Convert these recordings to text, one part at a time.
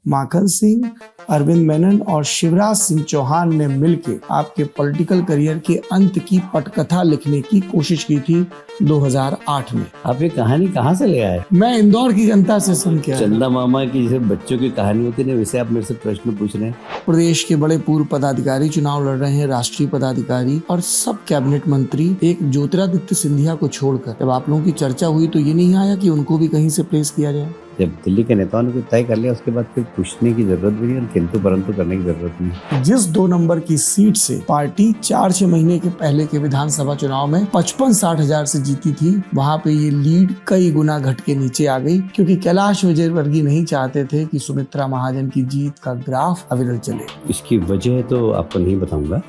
माखन सिंह, अरविंद मेनन और शिवराज सिंह चौहान ने मिलकर आपके पॉलिटिकल करियर के अंत की पटकथा लिखने की कोशिश की थी 2008 में। आप ये कहानी कहाँ से ले आए? मैं इंदौर की जनता से सुन के आया। चंदा मामा की जैसे बच्चों की कहानी होती है वैसे आप मेरे से प्रश्न पूछ रहे हैं। प्रदेश के बड़े पूर्व पदाधिकारी चुनाव लड़ रहे हैं, राष्ट्रीय पदाधिकारी और सब कैबिनेट मंत्री। एक ज्योतिरादित्य सिंधिया को छोड़कर जब आप लोगों की चर्चा हुई तो ये नहीं आया कि उनको भी कहीं से प्लेस किया जाए? जब दिल्ली के नेताओं ने तय कर लिया उसके बाद फिर पूछने की जरूरत भी नहीं और किंतु परंतु करने की जरूरत नहीं। जिस 2 नंबर की सीट से पार्टी 4-6 महीने के पहले के विधानसभा चुनाव में 55-60 हजार से जीती थी, वहाँ पे ये लीड कई गुना घट के नीचे आ गई, क्योंकि कैलाश विजयवर्गीय नहीं चाहते थे कि सुमित्रा महाजन की जीत का ग्राफ अविरल चले। इसकी वजह तो आपको नहीं बताऊंगा।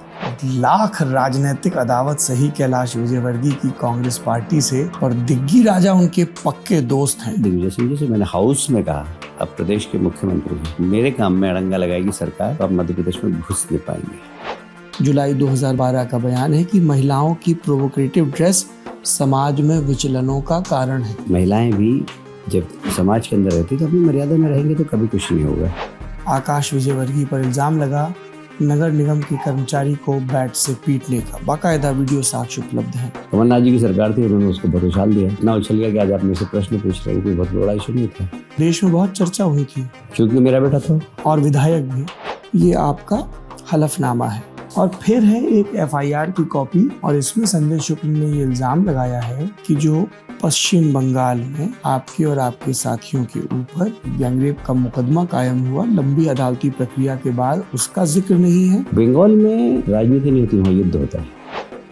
लाख राजनीतिक अदावत सही कैलाश विजयवर्गीय की कांग्रेस पार्टी से, और दिग्गी राजा उनके पक्के दोस्त हैं। दिग्विजय सिंह जी से मैंने हाउस में कहा, अब प्रदेश के मुख्यमंत्री हैं, मेरे काम में अड़ंगा लगाएगी सरकार तो आप मध्य प्रदेश में घुस नहीं पाएंगे। जुलाई 2012 का बयान है कि महिलाओं की प्रोवोकेटिव ड्रेस समाज में विचलनों का कारण है। महिलाएं भी जब समाज के अंदर रहती तो अपनी मर्यादा में रहेंगे तो कभी कुछ नहीं होगा। आकाश विजयवर्गीय पर इल्जाम लगा नगर निगम के कर्मचारी को बैट से पीटने का, बाकायदा वीडियो साक्ष्य उपलब्ध है। कमलनाथ जी की सरकार थी, उन्होंने उसको बहुत उछाल दिया, इतना उछल गया कि आज आप मेरे से प्रश्न पूछ रहे हो, कोई बहुत बड़ा इशू नहीं था। देश में बहुत चर्चा हुई थी क्योंकि मेरा बेटा था और विधायक भी। ये आपका हलफनामा है और फिर है एक FIR की कॉपी, और इसमें संजय शुक्ल ने ये इल्जाम लगाया है कि जो पश्चिम बंगाल में आपके और आपके साथियों के ऊपर गैंगरेप का मुकदमा कायम हुआ, लंबी अदालती प्रक्रिया के बाद उसका जिक्र नहीं है। बंगाल में राजनीति नहीं होती, वहाँ युद्ध होता है।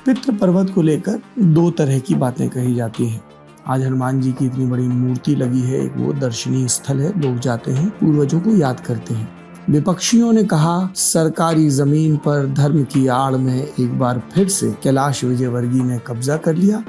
पितृ पर्वत को लेकर 2 तरह की बातें कही जाती हैं। आज हनुमान जी की इतनी बड़ी मूर्ति लगी है, एक वो दर्शनीय स्थल है, लोग जाते हैं, पूर्वजों को याद करते हैं। विपक्षियों ने कहा सरकारी जमीन पर धर्म की आड़ में एक बार फिर से कैलाश विजयवर्गीय ने कब्जा कर लिया।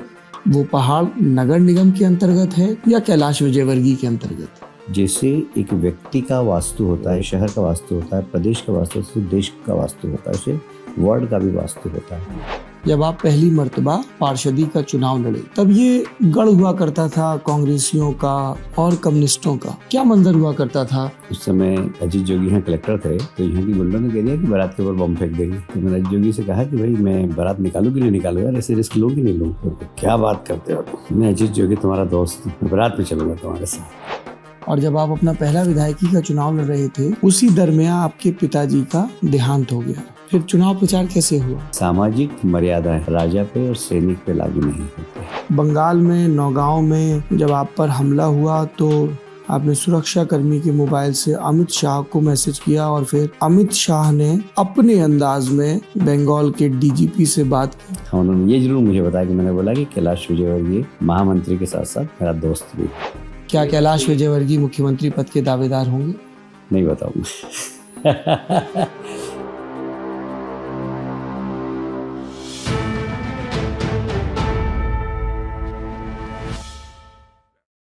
वो पहाड़ नगर निगम के अंतर्गत है या कैलाश विजयवर्गीय के अंतर्गत? जैसे एक व्यक्ति का वास्तु होता है, शहर का वास्तु होता है, प्रदेश का वास्तु होता है, देश का वास्तु होता है, उसे वार्ड का भी वास्तु होता है। जब आप पहली मर्तबा पार्षदी का चुनाव लड़े तब ये गढ़ हुआ करता था कांग्रेसियों का और कम्युनिस्टों का, क्या मंजर हुआ करता था? उस समय अजीत जोगी यहाँ कलेक्टर थे, तो यहाँ की गुंडों ने कह दिया कि बारात के ऊपर बम फेंक देंगे। तो मैंने अजीत जोगी से कहा कि भाई मैं बारात निकालूं कि नहीं निकालूं, यार ऐसे रिस्क लूं कि नहीं लूं? तो क्या बात करते हो, मैं अजीत जोगी तुम्हारा दोस्त, मैं बारात में चलूंगा तुम्हारे साथ। और जब आप अपना पहला विधायकी का चुनाव लड़ रहे थे, उसी दरमियान आपके पिताजी का देहांत हो गया। फिर चुनाव प्रचार कैसे हुआ? सामाजिक मर्यादाएं राजा पे और सैनिक पे लागू नहीं होती। बंगाल में नौगांव में जब आप पर हमला हुआ तो आपने सुरक्षा कर्मी के मोबाइल से अमित शाह को मैसेज किया, और फिर अमित शाह ने अपने अंदाज में बंगाल के DGP से बात की। हाँ, उन्होंने ये जरूर मुझे बताया कि मैंने बोला कि कैलाश विजयवर्गीय महामंत्री के साथ साथ मेरा दोस्त भी। क्या कैलाश विजयवर्गीय मुख्यमंत्री पद के दावेदार होंगे? नहीं बताऊंगा।